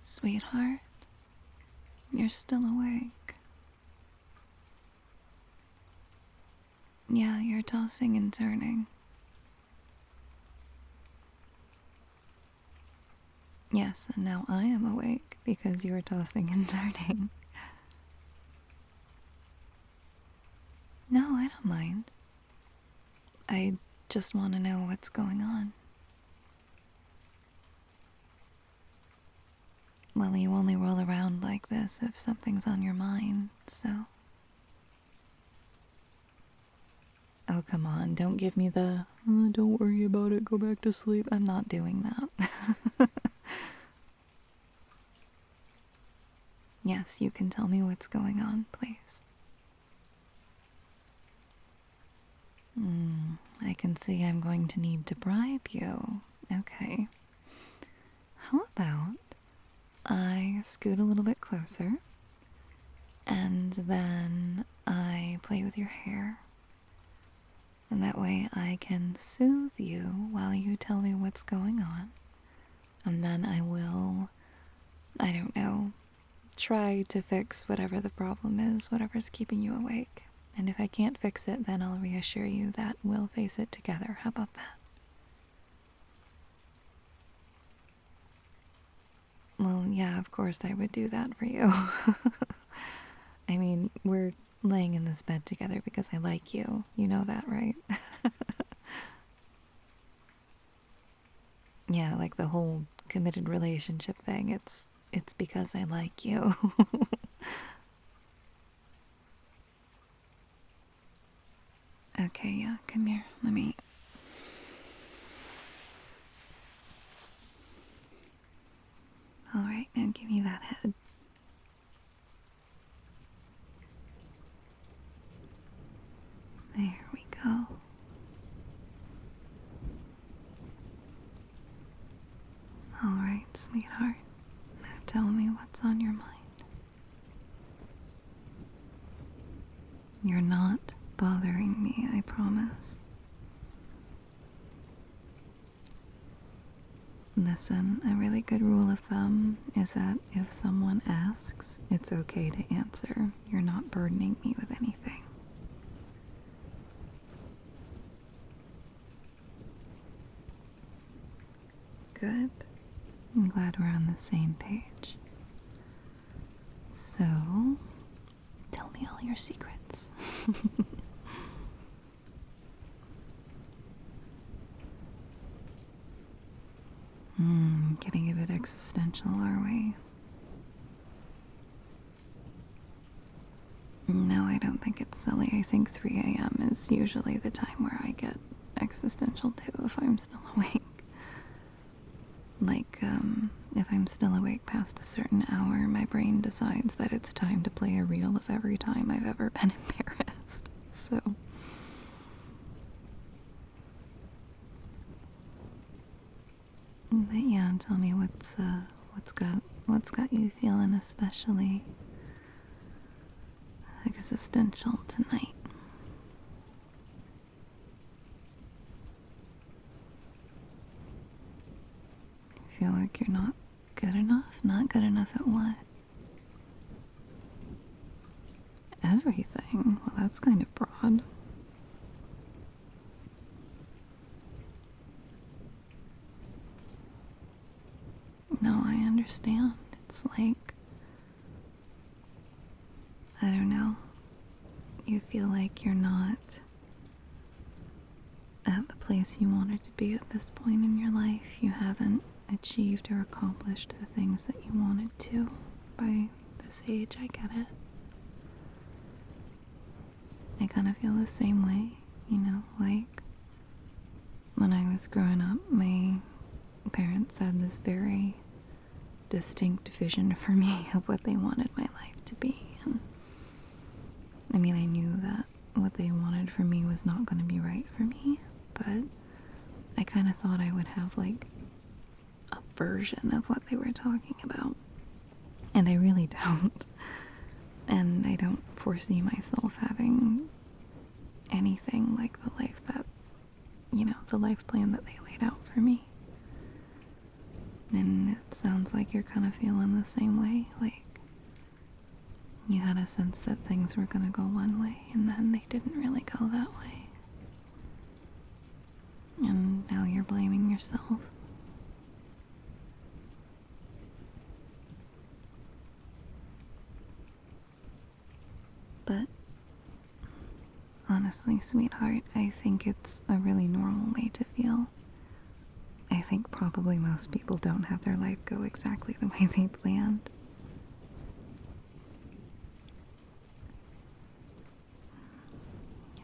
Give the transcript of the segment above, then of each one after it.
Sweetheart, you're still awake. Yeah, you're tossing and turning. Yes, and now I am awake because you're tossing and turning. No, I don't mind. I just want to know what's going on. Well, you only roll around like this if something's on your mind, so. Oh, come on, don't give me the, oh, don't worry about it, go back to sleep. I'm not doing that. Yes, you can tell me what's going on, please. I can see I'm going to need to bribe you. Okay. How about I scoot a little bit closer, and then I play with your hair. And that way I can soothe you while you tell me what's going on. And then I will, I don't know, try to fix whatever the problem is, whatever's keeping you awake. And if I can't fix it, then I'll reassure you that we'll face it together. How about that? Well, yeah, of course I would do that for you. I mean, we're laying in this bed together because I like you. You know that, right? Yeah, like the whole committed relationship thing. It's because I like you. Okay, yeah, come here. Let me. Alright, now give me that head. There we go. Alright, sweetheart. Now tell me what's on your mind. You're not bothering me, I promise. Listen, a really good rule of thumb is that if someone asks, it's okay to answer. You're not burdening me with anything. Good. I'm glad we're on the same page. So, tell me all your secrets. Getting a bit existential, are we? No, I don't think it's silly. I think 3 a.m. is usually the time where I get existential too if I'm still awake. Like, if I'm still awake past a certain hour, my brain decides that it's time to play a reel of every time I've ever been embarrassed. So. But yeah, tell me what's got you feeling especially existential tonight. Feel like you're not good enough? Not good enough at what? Everything? Well, that's kind of broad. No, I understand. It's like, I don't know. You feel like you're not at the place you wanted to be at this point in your life. You haven't achieved or accomplished the things that you wanted to by this age. I get it. I kind of feel the same way, you know, like when I was growing up, my parents had this very distinct vision for me of what they wanted my life to be. And I mean, I knew that what they wanted for me was not going to be right for me, but I kind of thought I would have like a version of what they were talking about. And I really don't. And I don't foresee myself having anything like the life that, you know, the life plan that they laid out for me. And it sounds like you're kind of feeling the same way. Like, you had a sense that things were going to go one way, and then they didn't really go that way. And now you're blaming yourself. But honestly, sweetheart, I think it's a really normal way to feel. I think probably most people don't have their life go exactly the way they planned.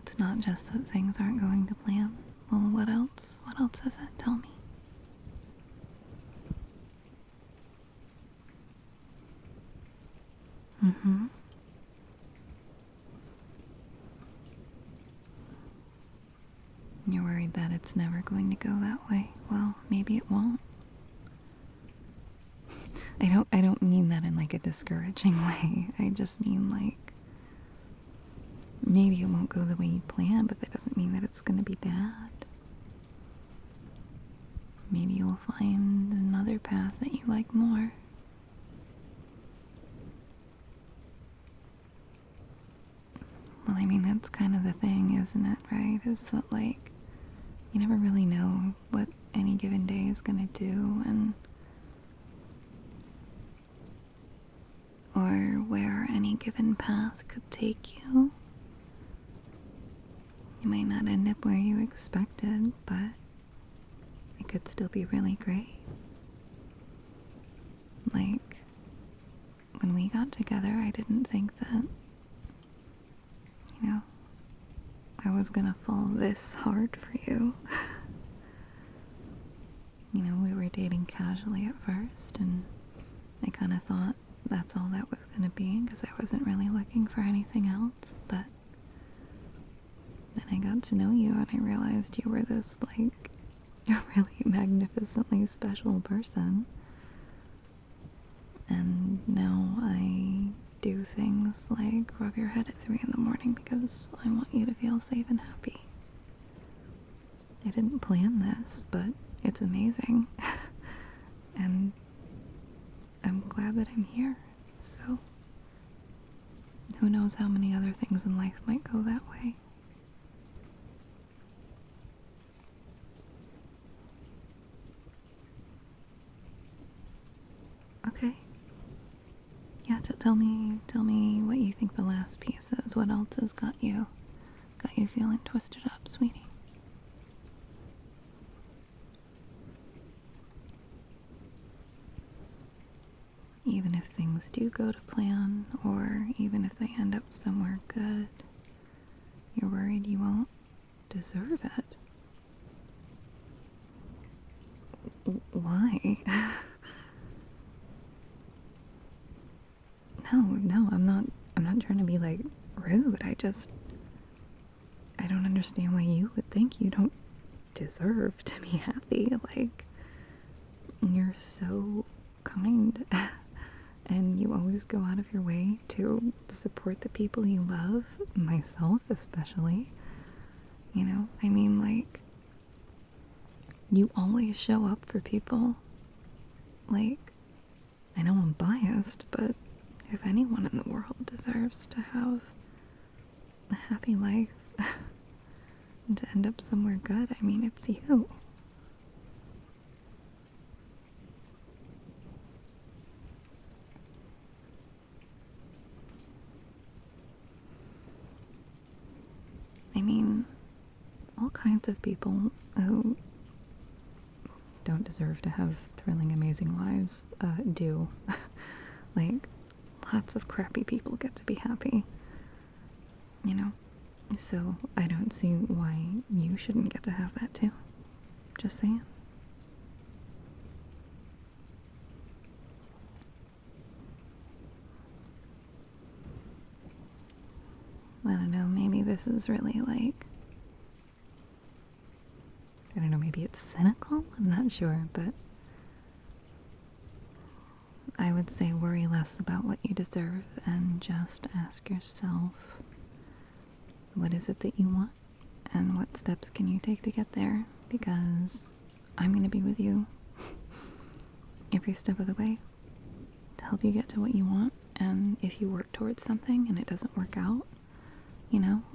It's not just that things aren't going to plan. Well, what else? What else is it? Tell me. Mm-hmm. You're worried that it's never going to go that way. Well, maybe it won't. I don't mean that in like a discouraging way. I just mean like maybe it won't go the way you plan, but that doesn't mean that it's going to be bad. Maybe you'll find another path that you like more. Well, I mean, that's kind of the thing, isn't it, right? Is that like you never really know what any given day is going to do, and or where any given path could take you. You might not end up where you expected, but it could still be really great. Like, when we got together, I didn't think that, I was gonna fall this hard for you. We were dating casually at first, and I kind of thought that's all that was gonna be, because I wasn't really looking for anything else, but then I got to know you, and I realized you were this, like, really magnificently special person. And now I do things like rub your head at 3 in the morning because I want you to feel safe and happy. I didn't plan this, but it's amazing. And I'm glad that I'm here. So, who knows how many other things in life might go that way. Okay. Yeah, tell me what you think the last piece is. What else has got you feeling twisted up, sweetie? Even if things do go to plan, or even if they end up somewhere good, you're worried you won't deserve it. Why? No, I'm not trying to be like rude. I don't understand why you would think you don't deserve to be happy. Like, you're so kind. And you always go out of your way to support the people you love, myself especially. I mean, like, you always show up for people. Like, I know I'm biased, but if anyone in the world deserves to have a happy life and to end up somewhere good, I mean, it's you. I mean, all kinds of people who don't deserve to have thrilling, amazing lives do. Like, lots of crappy people get to be happy. So I don't see why you shouldn't get to have that too. Just saying. I don't know, maybe this is really like, I don't know, maybe it's cynical? I'm not sure, but I would say worry less about what you deserve and just ask yourself, what is it that you want? And what steps can you take to get there? Because I'm going to be with you every step of the way to help you get to what you want. And if you work towards something and it doesn't work out,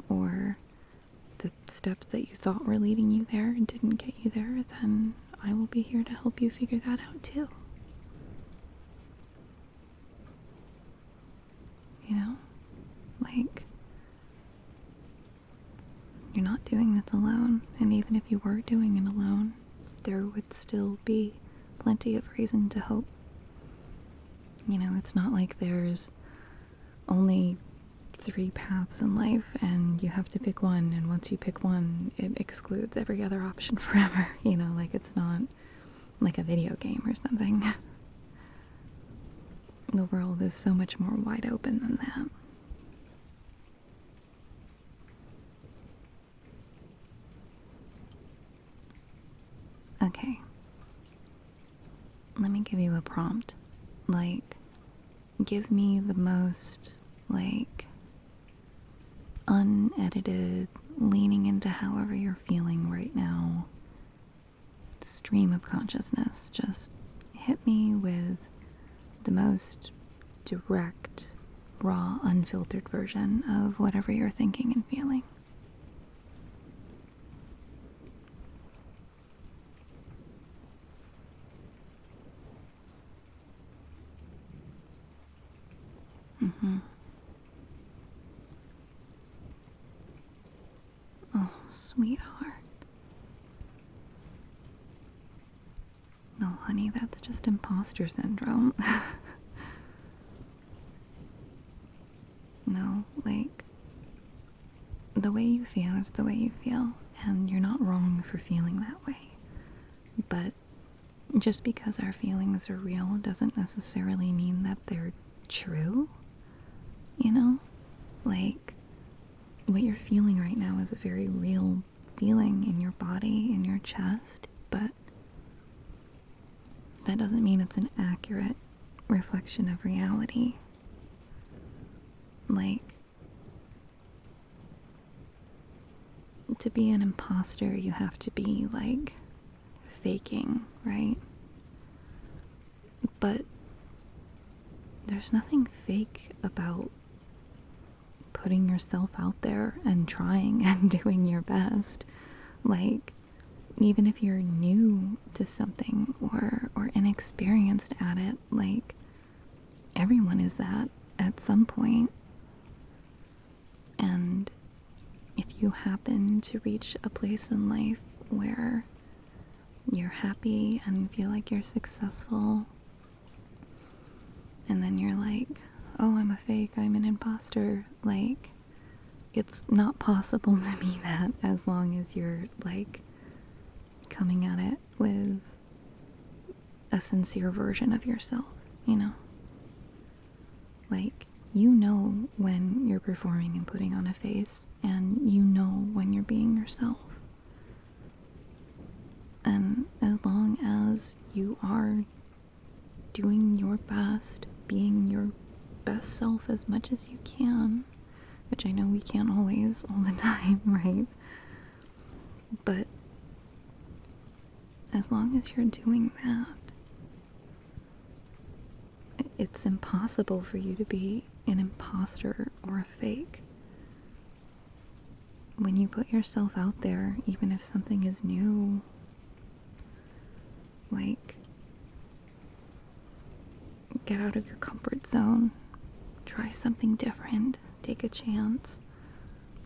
or the steps that you thought were leading you there didn't get you there, then I will be here to help you figure that out too. Like, you're not doing this alone, and even if you were doing it alone, there would still be plenty of reason to hope. It's not like there's only 3 paths in life and you have to pick one, and once you pick one, it excludes every other option forever. Like, it's not like a video game or something. The world is so much more wide open than that. Okay. Let me give you a prompt. Like, give me the most, unedited, leaning into however you're feeling right now stream of consciousness. Just hit me with the most direct, raw, unfiltered version of whatever you're thinking and feeling. Oh, sweetheart. No, honey, that's just imposter syndrome. No, the way you feel is the way you feel, and you're not wrong for feeling that way. But just because our feelings are real doesn't necessarily mean that they're true. What you're feeling right now is a very real feeling in your body, in your chest, but that doesn't mean it's an accurate reflection of reality. To be an imposter, you have to be, faking, right? But there's nothing fake about putting yourself out there and trying and doing your best. Even if you're new to something or inexperienced at it, everyone is that at some point. And if you happen to reach a place in life where you're happy and feel like you're successful, and then you're like, oh, I'm a fake, I'm an imposter, it's not possible to be that as long as you're, coming at it with a sincere version of yourself, when you're performing and putting on a face, and when you're being yourself. And as long as you are doing your best, being your best self as much as you can, which I know we can't always all the time, right? But as long as you're doing that, it's impossible for you to be an imposter or a fake. When you put yourself out there, even if something is new, get out of your comfort zone, try something different, take a chance,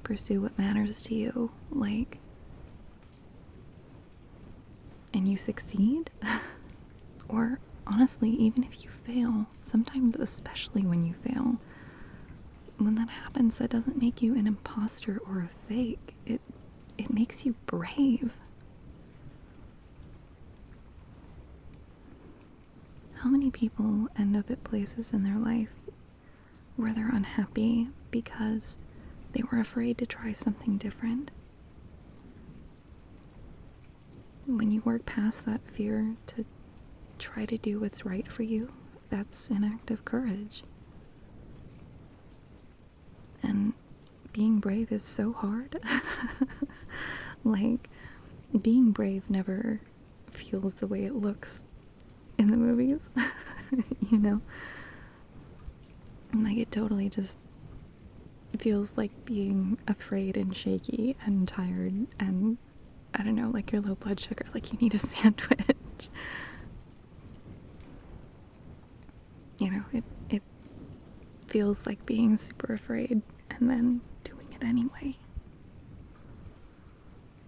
pursue what matters to you, and you succeed, or honestly, even if you fail, sometimes, especially when you fail, when that happens, that doesn't make you an imposter or a fake. It makes you brave. How many people end up at places in their life where they're unhappy because they were afraid to try something different? When you work past that fear to try to do what's right for you, that's an act of courage. And being brave is so hard. Being brave never feels the way it looks in the movies. You know? Like, it totally just feels like being afraid and shaky and tired and, I don't know, like your low blood sugar, like you need a sandwich. You know, it feels like being super afraid and then doing it anyway.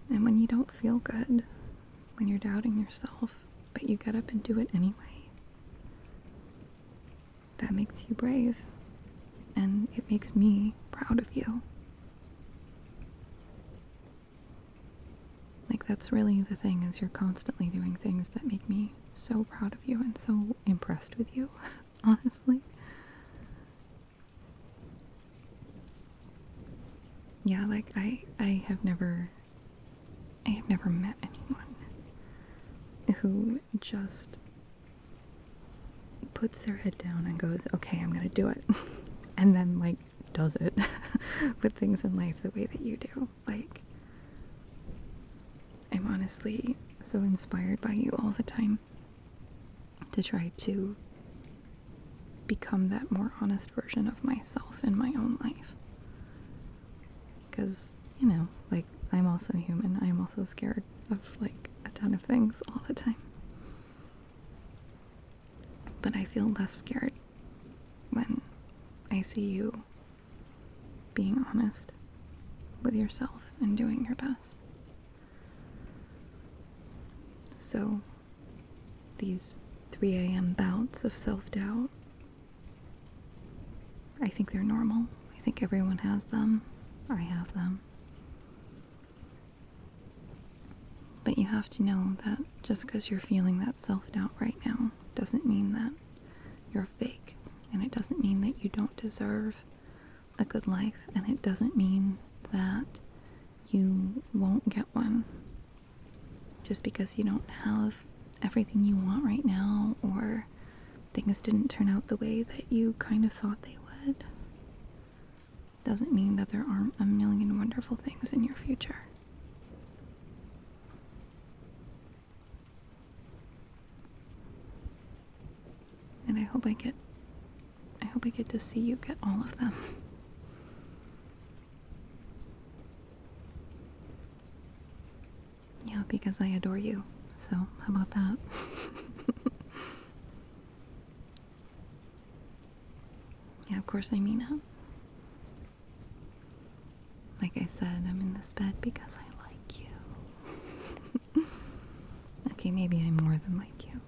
And when you don't feel good, when you're doubting yourself, but you get up and do it anyway, that makes you brave. And it makes me proud of you. Like, that's really the thing, is you're constantly doing things that make me so proud of you and so impressed with you, honestly. Yeah, like, I have never met anyone who just puts their head down and goes, okay, I'm gonna do it. And then, like, does it with things in life the way that you do. Like, I'm honestly so inspired by you all the time to try to become that more honest version of myself in my own life. Because, you know, like, I'm also human. I'm also scared of, like, a ton of things all the time. But I feel less scared when I see you being honest with yourself and doing your best. So, these 3 a.m. bouts of self-doubt, I think they're normal. I think everyone has them. I have them. But you have to know that just because you're feeling that self-doubt right now doesn't mean that you're fake. And it doesn't mean that you don't deserve a good life. And it doesn't mean that you won't get one just because you don't have everything you want right now, or things didn't turn out the way that you kind of thought they would. Doesn't mean that there aren't a million wonderful things in your future. And I hope I get to see you get all of them. Yeah, because I adore you. So, how about that? Yeah, of course I mean it. Like I said, I'm in this bed because I like you. Okay, maybe I'm more than like you.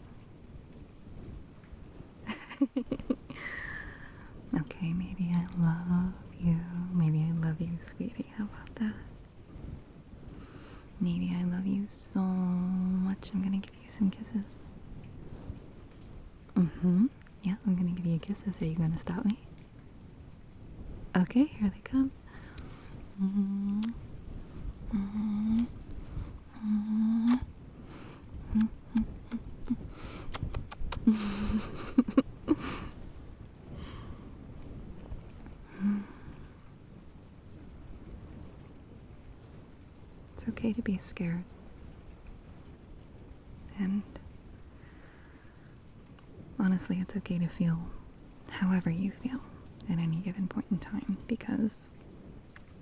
Okay, maybe I love you. Maybe I love you, sweetie. How about that? Maybe I love you so much. I'm gonna give you some kisses. Yeah, I'm gonna give you kisses. Are you gonna stop me? Okay, here they come. It's okay to be scared. And honestly, it's okay to feel however you feel at any given point in time, because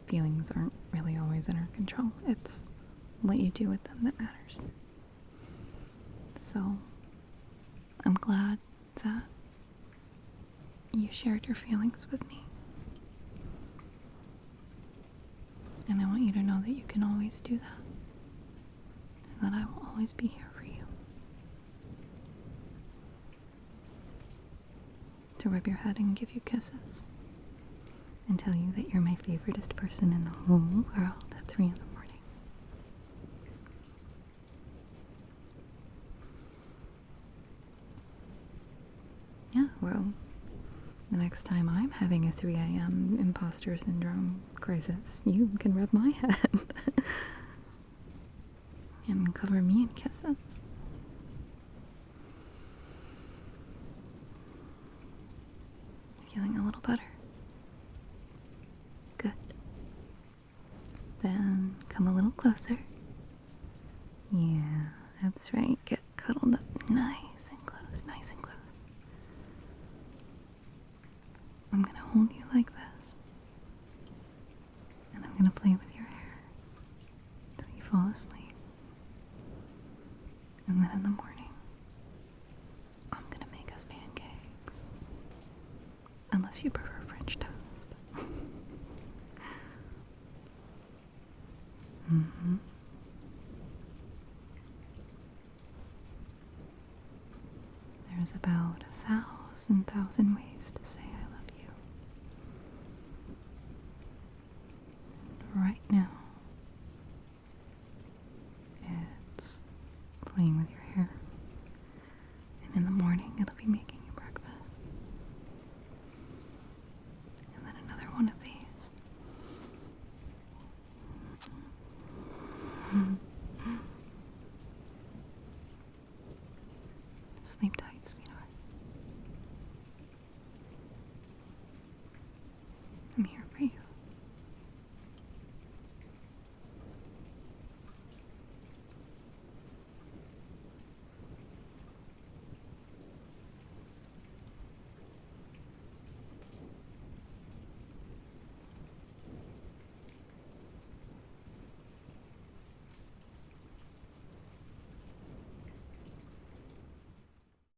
feelings aren't really always in our control. It's what you do with them that matters. So, I'm glad that you shared your feelings with me. And I want you to know that you can always do that. And that I will always be here for you. To rub your head and give you kisses. And tell you that you're my favoriteest person in the whole world at 3 in the morning. Yeah, well, the next time I'm having a 3 a.m. imposter syndrome crisis, you can rub my head. And cover me in kisses. Feeling a little better? Good. Then come a little closer. Yeah, that's right. Get cuddled up nice and close I'm gonna hold you like this, and I'm gonna play with your hair till you fall asleep. And then in the morning, I'm gonna make us pancakes. Unless you prefer French toast. Mm-hmm. There's about 1,000 ways to say I love you. Right now, it's playing with your hair. And in the morning, it'll be making you breakfast. And then another one of these. Sleep tight, sweetheart. I'm here for you.